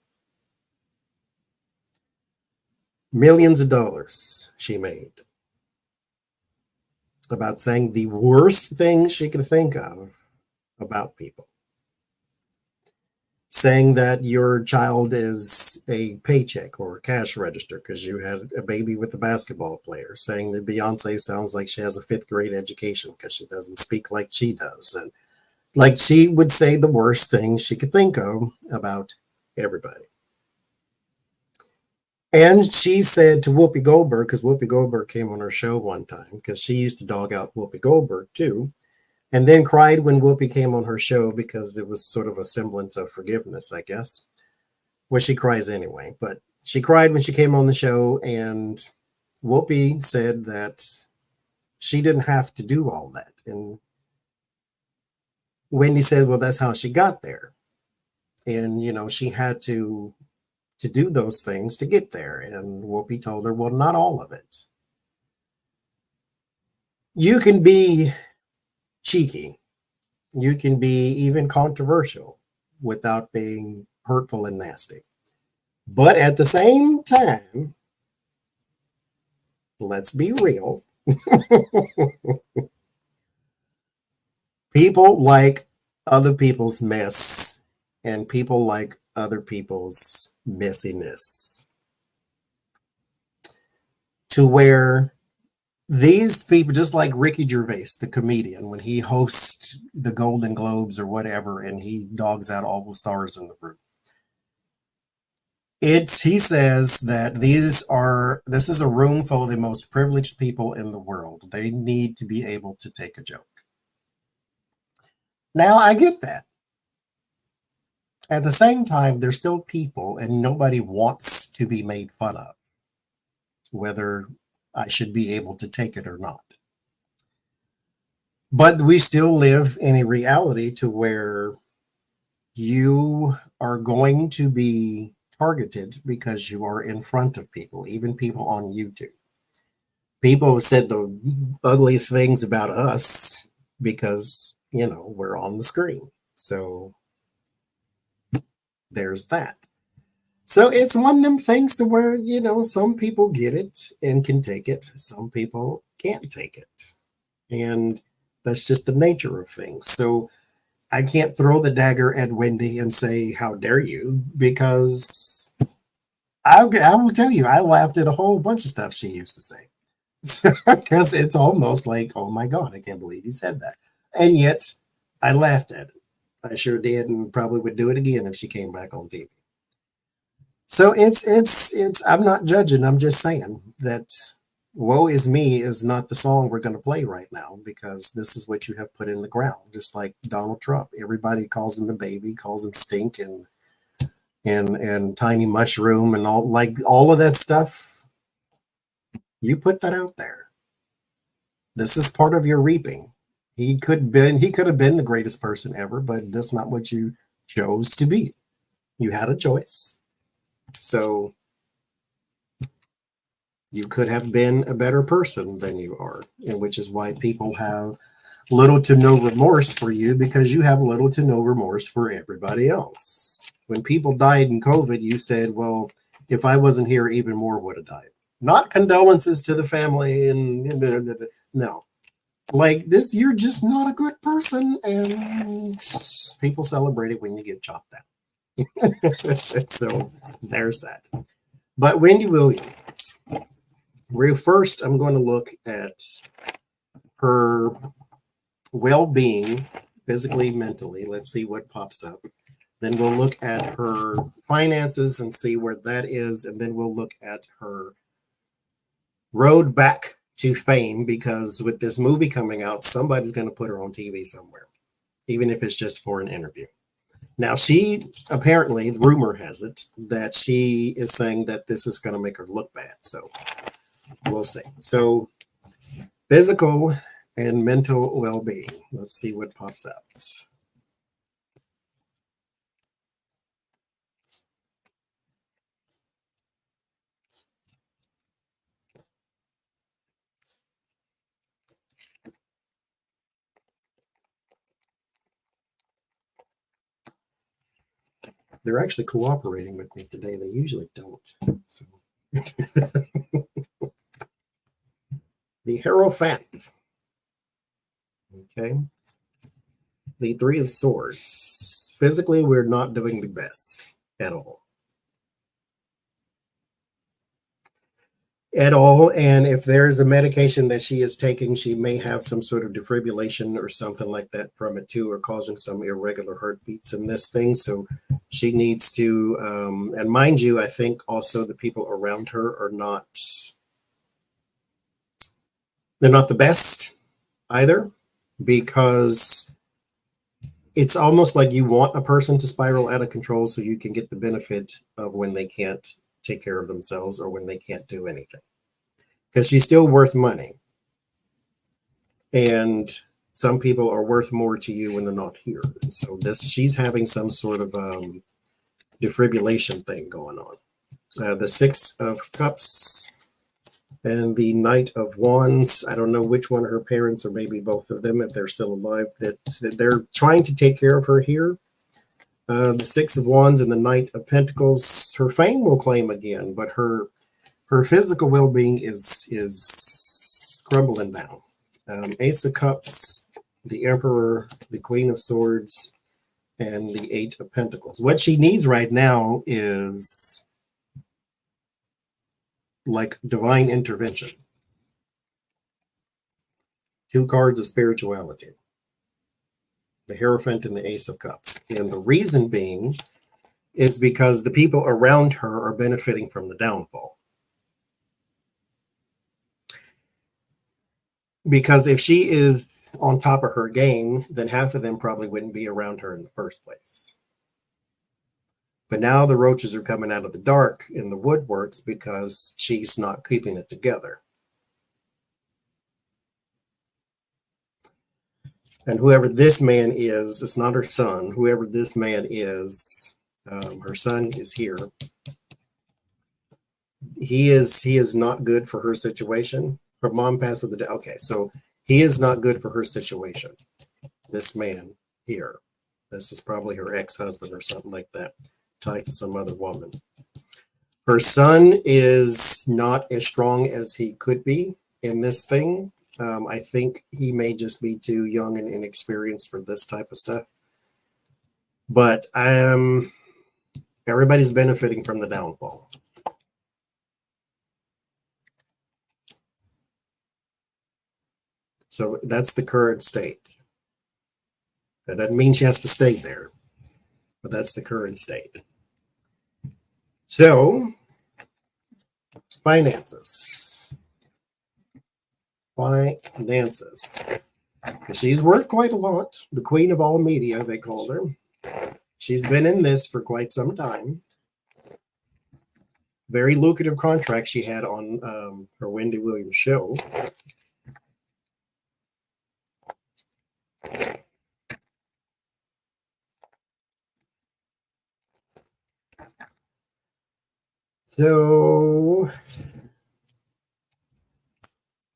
[SPEAKER 1] Millions of dollars she made about saying the worst things she could think of about people. saying that your child is a paycheck or a cash register because you had a baby with a basketball player, saying that Beyonce sounds like she has a fifth grade education because she doesn't speak like she does. And like she would say the worst things she could think of about everybody. And she said to Whoopi Goldberg, because Whoopi Goldberg came on her show one time, because she used to dog out Whoopi Goldberg too, and then cried when Whoopi came on her show because there was sort of a semblance of forgiveness, I guess. Well, she cries anyway, but she cried when she came on the show, and Whoopi said that she didn't have to do all that. And Wendy said, well, that's how she got there. And, you know, she had to do those things to get there. And Whoopi told her, well, not all of it. You can be cheeky. You can be even controversial without being hurtful and nasty. But at the same time, let's be real. People like other people's mess, and people like other people's messiness. To where these people, just like Ricky Gervais, the comedian, when he hosts the Golden Globes or whatever, and he dogs out all the stars in the room, he says that this is a room full of the most privileged people in the world. They need to be able to take a joke. Now I get that. At the same time, there's still people, and nobody wants to be made fun of, whether I should be able to take it or not. But we still live in a reality to where you are going to be targeted because you are in front of people, even people on YouTube. People have said the ugliest things about us because, you know, we're on the screen. So there's that. So it's one of them things to where, you know, some people get it and can take it. Some people can't take it. And that's just the nature of things. So I can't throw the dagger at Wendy and say, how dare you? Because I will tell you, I laughed at a whole bunch of stuff she used to say. Because it's almost like, oh my God, I can't believe you said that. And yet I laughed at it. I sure did, and probably would do it again if she came back on TV. So it's I'm not judging, I'm just saying that Woe Is Me is not the song we're going to play right now, because this is what you have put in the ground. Just like Donald Trump, everybody calls him the baby, calls him stink and tiny mushroom and all of that stuff. You put that out there. This is part of your reaping. He could have been the greatest person ever, but that's not what you chose to be. You had a choice. So you could have been a better person than you are, and which is why people have little to no remorse for you, because you have little to no remorse for everybody else. When people died in COVID, you said, well, if I wasn't here, even more would have died. Not condolences to the family and no. Like this, you're just not a good person, and people celebrate it when you get chopped down. So there's that. But Wendy Williams, first I'm going to look at her well-being, physically, mentally. Let's see what pops up. Then we'll look at her finances and see where that is, and then we'll look at her road back to fame, because with this movie coming out, somebody's going to put her on TV somewhere, even if it's just for an interview. Now, she apparently, rumor has it, that she is saying that this is going to make her look bad. So we'll see. So physical and mental well-being. Let's see what pops out. They're actually cooperating with me today. They usually don't. So the Hierophant. Okay. The Three of Swords. Physically, we're not doing the best at all. At all. And if there's a medication that she is taking, she may have some sort of defibrillation or something like that from it too, or causing some irregular heartbeats in this thing. So she needs to, and mind you, I think also the people around her are not, they're not the best either, because it's almost like you want a person to spiral out of control so you can get the benefit of when they can't take care of themselves or when they can't do anything. Because she's still worth money. And some people are worth more to you when they're not here. And so she's having some sort of defibrillation thing going on. The Six of Cups and the Knight of Wands. I don't know which one of her parents, or maybe both of them, if they're still alive, that they're trying to take care of her here. The Six of Wands and the Knight of Pentacles. Her fame will claim again, but her physical well-being is crumbling down. Ace of Cups, the Emperor, the Queen of Swords, and the Eight of Pentacles. What she needs right now is like divine intervention. Two cards of spirituality. The Hierophant and the Ace of Cups. And the reason being is because the people around her are benefiting from the downfall. Because if she is on top of her game, then half of them probably wouldn't be around her in the first place. But now the roaches are coming out of the dark in the woodworks because she's not keeping it together. And whoever this man is, it's not her son. Whoever this man is, her son is here. He is not good for her situation. Her mom passed with the death. Okay, so he is not good for her situation. This man here. This is probably her ex-husband or something like that, tied to some other woman. Her son is not as strong as he could be in this thing. I think he may just be too young and inexperienced for this type of stuff. But everybody's benefiting from the downfall. So that's the current state. That doesn't mean she has to stay there, but that's the current state. So, finances. Finances. Because she's worth quite a lot. The queen of all media, they called her. She's been in this for quite some time. Very lucrative contract she had on her Wendy Williams show. So,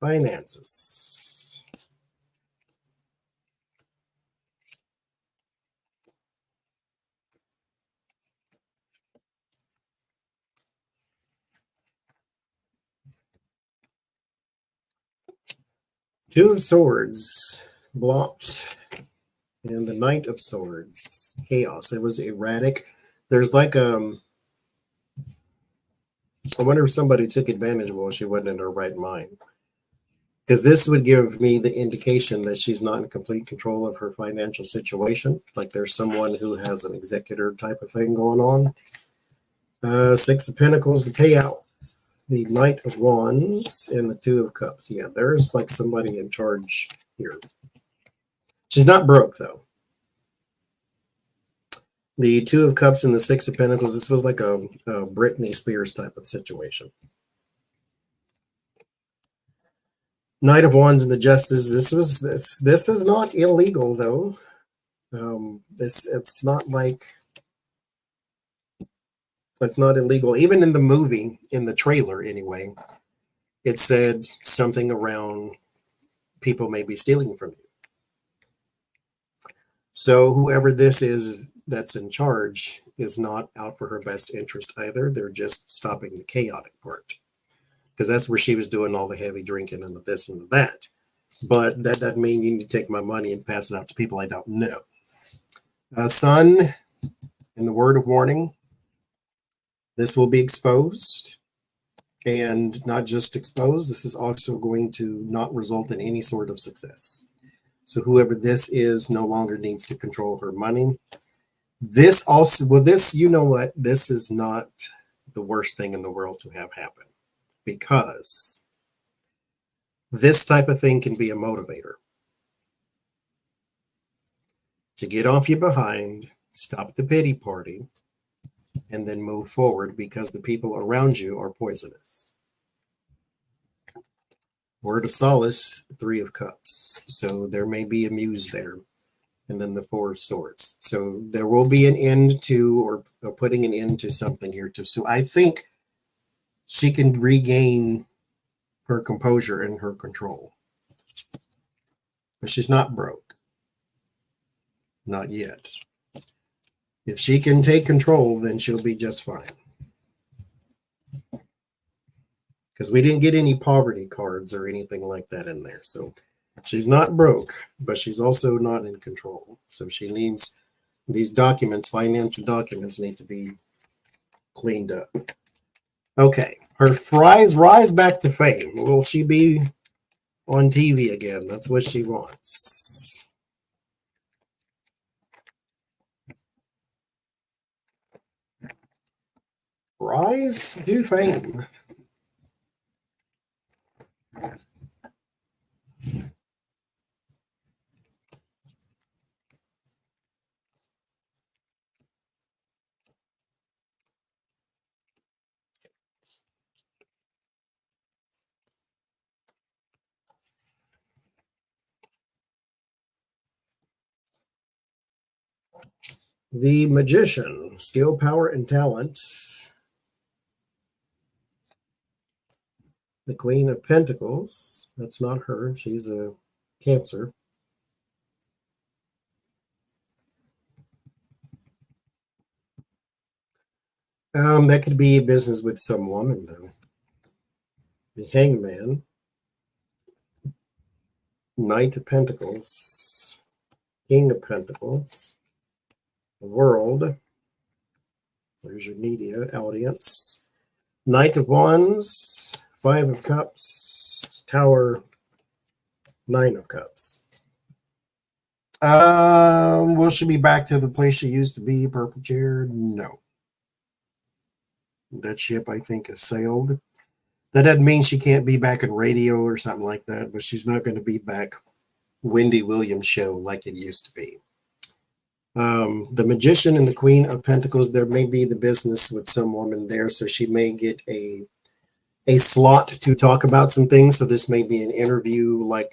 [SPEAKER 1] finances. Two of Swords blocked, and the Knight of Swords, chaos. It was erratic. There's like I wonder if somebody took advantage while she wasn't in her right mind. Because this would give me the indication that she's not in complete control of her financial situation. Like there's someone who has an executor type of thing going on. Six of Pentacles, the payout. The Knight of Wands and the Two of Cups. Yeah, there's like somebody in charge here. She's not broke, though. The Two of Cups and the Six of Pentacles, this was like a Britney Spears type of situation. Knight of Wands and the Justice. This is not illegal, though. It's not like... It's not illegal. Even in the movie, in the trailer anyway, it said something around people may be stealing from you. So whoever this is that's in charge is not out for her best interest either. They're just stopping the chaotic part. Because that's where she was doing all the heavy drinking and the this and the that. But that doesn't mean you need to take my money and pass it out to people I don't know. Sun, in the word of warning, this will be exposed. And not just exposed, this is also going to not result in any sort of success. So whoever this is no longer needs to control her money. This also, well, this, you know what? This is not the worst thing in the world to have happen, because this type of thing can be a motivator to get off your behind, stop the pity party, and then move forward, because the people around you are poisonous. Word of solace, 3 of cups. So there may be a muse there. And then the 4 of swords. So there will be an end to, or putting an end to something here too. So I think she can regain her composure and her control. But she's not broke. Not yet. If she can take control, then she'll be just fine. Because we didn't get any poverty cards or anything like that in there. So she's not broke, but she's also not in control. So she needs these documents, financial documents, need to be cleaned up. Okay, her rise back to fame. Will she be on TV again? That's what she wants. Rise to fame. The Magician, skill, power, and talent. The Queen of Pentacles, that's not her, she's a Cancer. That could be business with some woman, though. The Hangman, Knight of Pentacles, King of Pentacles, the World. There's your media audience. Knight of Wands, 5 of Cups, Tower, 9 of Cups. Will she be back to the place she used to be, purple chair? No. That ship, I think, has sailed. That doesn't mean she can't be back in radio or something like that, but she's not going to be back Wendy Williams show like it used to be. The Magician and the Queen of Pentacles, there may be the business with some woman there, so she may get a slot to talk about some things. So this may be an interview like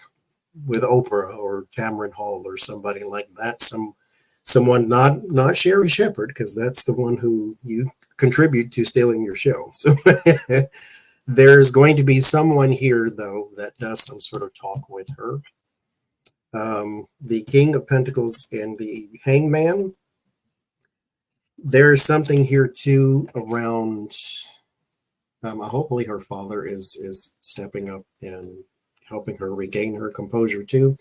[SPEAKER 1] with Oprah or Tamron Hall or somebody like that. Someone not Sherry Shepherd, because that's the one who you contribute to stealing your show. So there's going to be someone here, though, that does some sort of talk with her. The King of Pentacles and the Hangman. There's something here too around. Hopefully, her father is stepping up and helping her regain her composure too.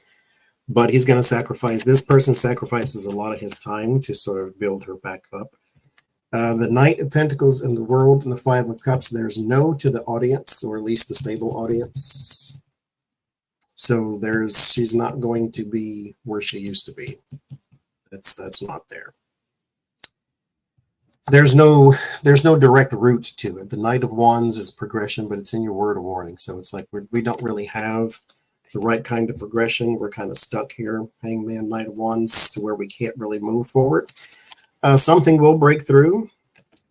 [SPEAKER 1] But he's going to sacrifice. This person sacrifices a lot of his time to sort of build her back up. The Knight of Pentacles and the World and the 5 of Cups. There's no to the audience, or at least the stable audience. So she's not going to be where she used to be. That's not there. There's no direct route to it. The Knight of Wands is progression, but it's in your word of warning. So it's like we don't really have the right kind of progression. We're kind of stuck here, Hangman, Knight of Wands, to where we can't really move forward. Something will break through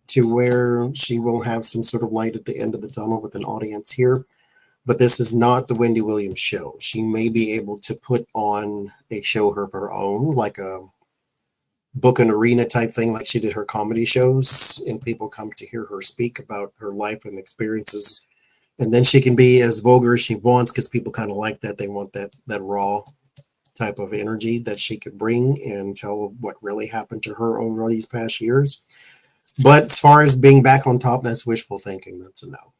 [SPEAKER 1] to where she will have some sort of light at the end of the tunnel with an audience here. But this is not the Wendy Williams show. She may be able to put on a show of her own, like a book and arena type thing, like she did her comedy shows, and people come to hear her speak about her life and experiences. And then she can be as vulgar as she wants, because people kind of like that. They want that raw type of energy that she could bring and tell what really happened to her over these past years. But as far as being back on top, that's wishful thinking. That's a no.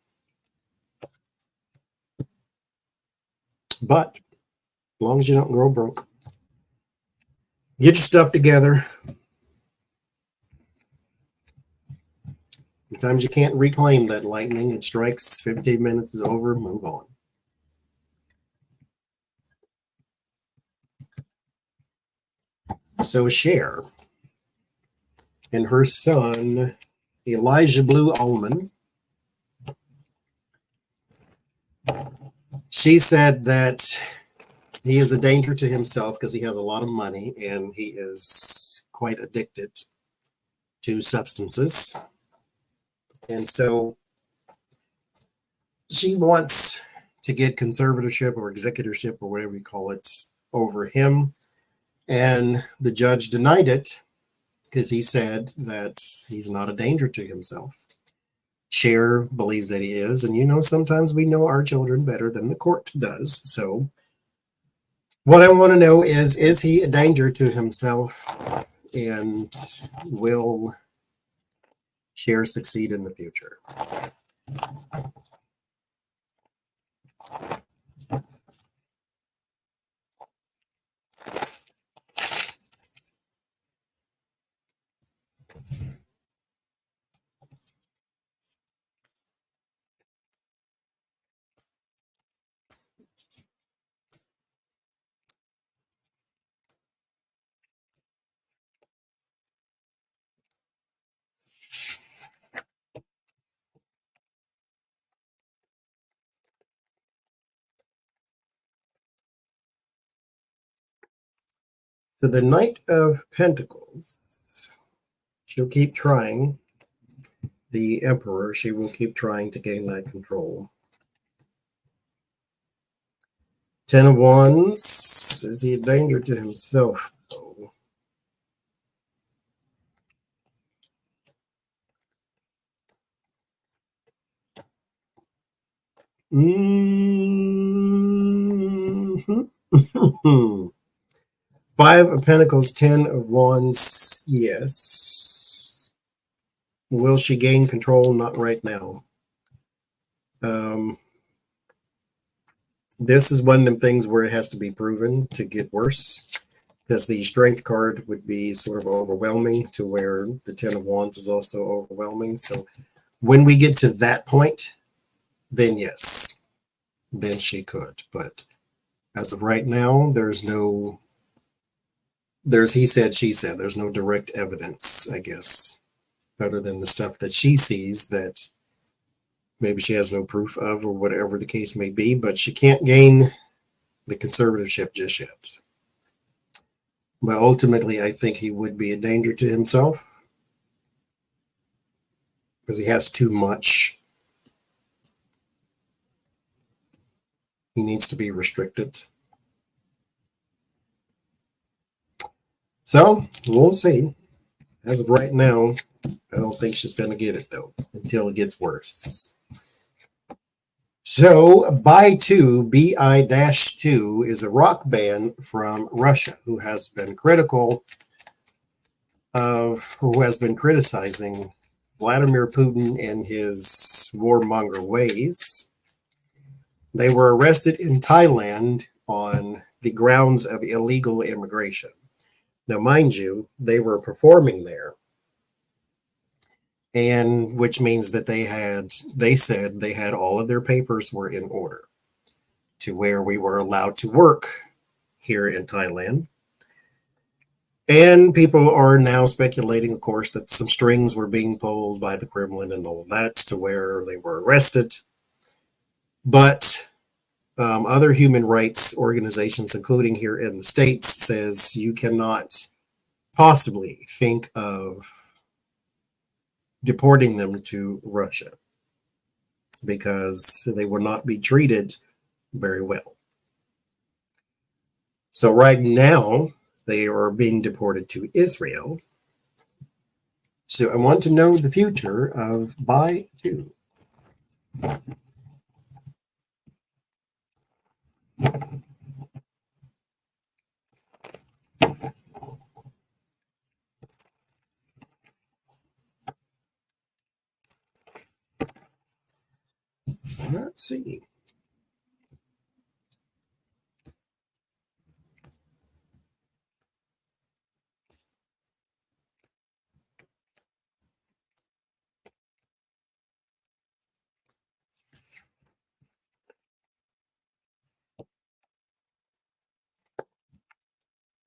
[SPEAKER 1] But as long as you don't grow broke, get your stuff together, Sometimes you can't reclaim that lightning. It strikes, 15 minutes is over, move on. So Cher and her son, Elijah Blue Ullman, she said that he is a danger to himself because he has a lot of money and he is quite addicted to substances. And so she wants to get conservatorship or executorship or whatever you call it over him. And the judge denied it because he said that he's not a danger to himself. Cher believes that he is. And, you know, sometimes we know our children better than the court does. So what I want to know is he a danger to himself? And will Cher succeed in the future? So the Knight of Pentacles, she'll keep trying. The Emperor, she will keep trying to gain that control. Ten of Wands, is he a danger to himself? Mm-hmm. Five of Pentacles, Ten of Wands, yes. Will she gain control? Not right now. This is one of them things where it has to be proven to get worse, because the Strength card would be sort of overwhelming to where the Ten of Wands is also overwhelming. So when we get to that point, then yes, then she could. But as of right now, there's he said, she said, there's no direct evidence, I guess, other than the stuff that she sees that maybe she has no proof of or whatever the case may be, but she can't gain the conservatorship just yet. But ultimately, I think he would be a danger to himself because he has too much. He needs to be restricted. So we'll see. As of right now, I don't think she's going to get it, though, until it gets worse. So BI2, BI-2 is a rock band from Russia who has been criticizing Vladimir Putin and his warmonger ways. They were arrested in Thailand on the grounds of illegal immigration. Now, mind you, they were performing there, and which means that they said they had all of their papers were in order to where we were allowed to work here in Thailand. And people are now speculating, of course, that some strings were being pulled by the Kremlin and all that to where they were arrested. But other human rights organizations, including here in the States, says you cannot possibly think of deporting them to Russia because they will not be treated very well. So right now, they are being deported to Israel. So I want to know the future of BI2. Let's see.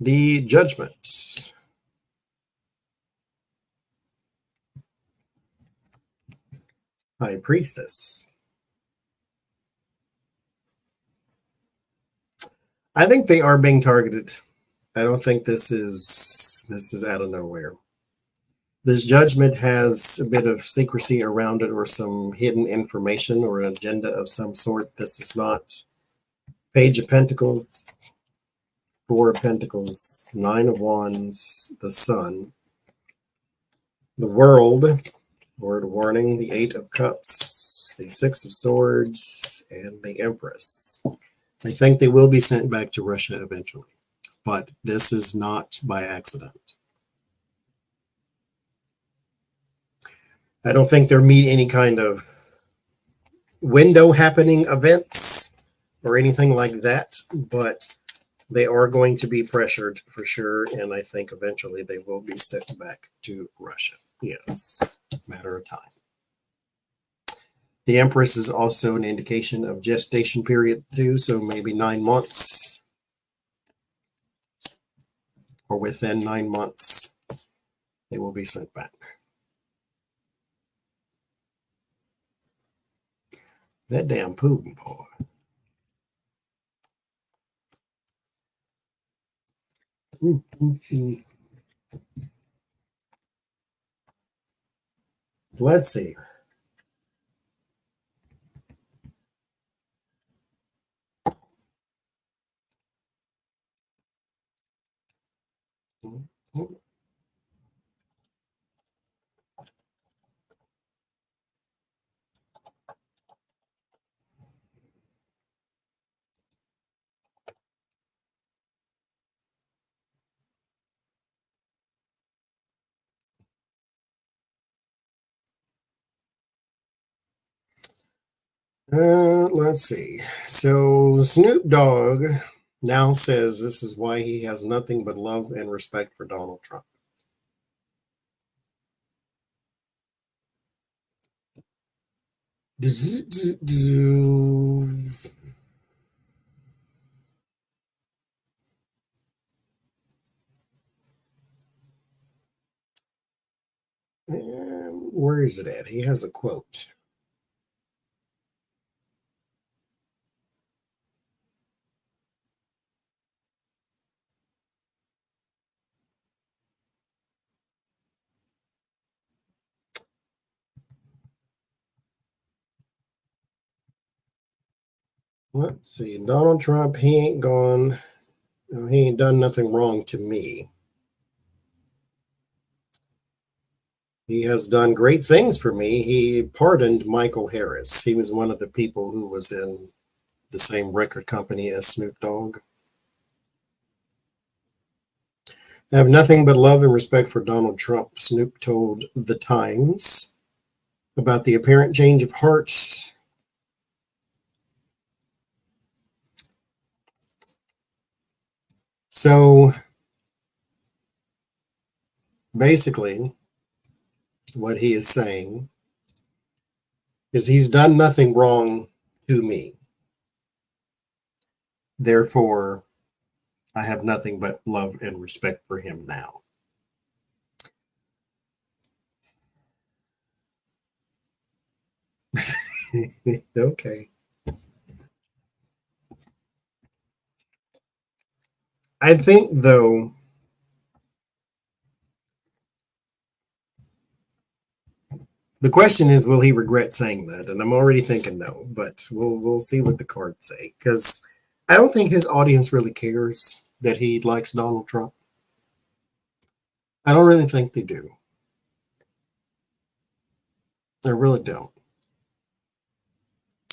[SPEAKER 1] The Judgment. High Priestess. I think they are being targeted. I don't think this is out of nowhere. This Judgment has a bit of secrecy around it, or some hidden information, or an agenda of some sort. This is not Page of Pentacles, Four of Pentacles, Nine of Wands, the Sun, the World, Word of Warning, the Eight of Cups, the Six of Swords, and the Empress. I think they will be sent back to Russia eventually, but this is not by accident. I don't think there meet any kind of window happening events or anything like that, but they are going to be pressured for sure, and I think eventually they will be sent back to Russia. Yes, matter of time. The Empress is also an indication of gestation period too, so maybe 9 months or within 9 months they will be sent back. That damn Putin, boy. Let's see. Let's see. So Snoop Dogg now says this is why he has nothing but love and respect for Donald Trump. Where is it at? He has a quote. Let's see. Donald Trump, he ain't gone. He ain't done nothing wrong to me. He has done great things for me. He pardoned Michael Harris. He was one of the people who was in the same record company as Snoop Dogg. I have nothing but love and respect for Donald Trump, Snoop told The Times about the apparent change of hearts. So basically, what he is saying is he's done nothing wrong to me. Therefore, I have nothing but love and respect for him now. Okay. I think, though, the question is, will he regret saying that? And I'm already thinking no, but we'll see what the cards say, because I don't think his audience really cares that he likes Donald Trump. I don't really think they do. I really don't.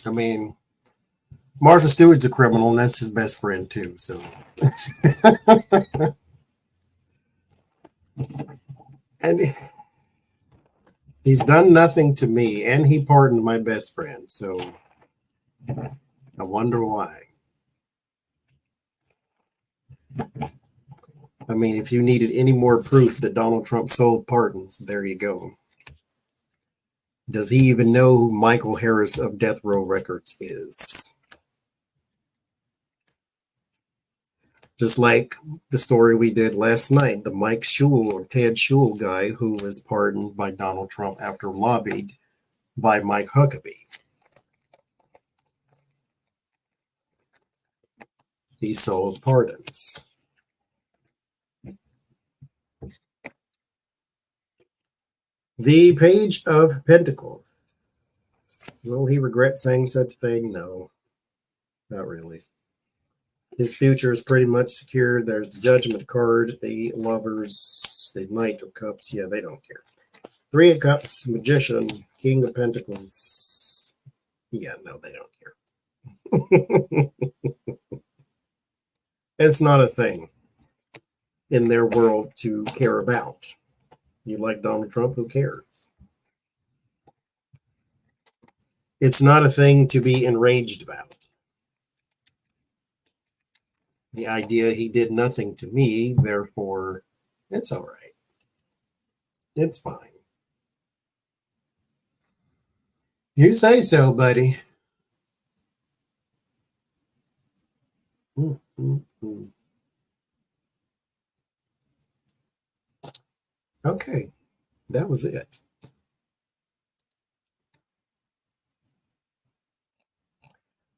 [SPEAKER 1] I mean, Martha Stewart's a criminal, and that's his best friend too. So, and he's done nothing to me, and he pardoned my best friend. So, I wonder why. I mean, if you needed any more proof that Donald Trump sold pardons, there you go. Does he even know who Michael Harris of Death Row Records is? Just like the story we did last night, the Mike Schul or Ted Schul guy who was pardoned by Donald Trump after lobbied by Mike Huckabee. He sold pardons. The Page of Pentacles. Will he regret saying such a thing? No, not really. His future is pretty much secure. There's the Judgment card, the Lovers, the Knight of Cups. Yeah, they don't care. Three of Cups, Magician, King of Pentacles. Yeah, no, they don't care. It's not a thing in their world to care about. You like Donald Trump, who cares? It's not a thing to be enraged about. The idea he did nothing to me, therefore, it's all right. It's fine. You say so, buddy. Okay, that was it.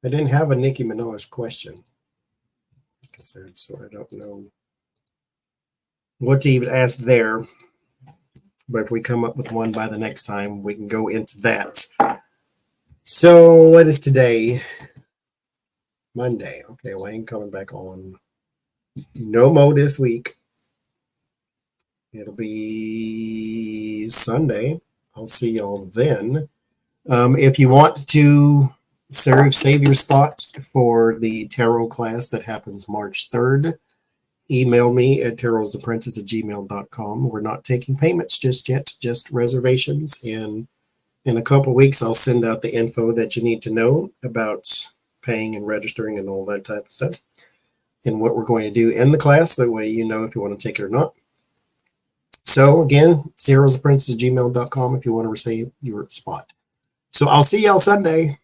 [SPEAKER 1] I didn't have a Nicki Minaj question, like I said, so I don't know what to even ask there. But if we come up with one by the next time, we can go into that. So what is today? Monday. Okay, well, I ain't coming back on. No more this week. It'll be Sunday. I'll see y'all then. If you want to save your spot for the tarot class that happens March 3rd, email me at tarotsapprentice@gmail.com. We're not taking payments just yet, just reservations. And in a couple weeks, I'll send out the info that you need to know about paying and registering and all that type of stuff, and what we're going to do in the class. That way you know if you want to take it or not. So again, tarotsapprentice@gmail.com if you want to receive your spot. So I'll see y'all Sunday.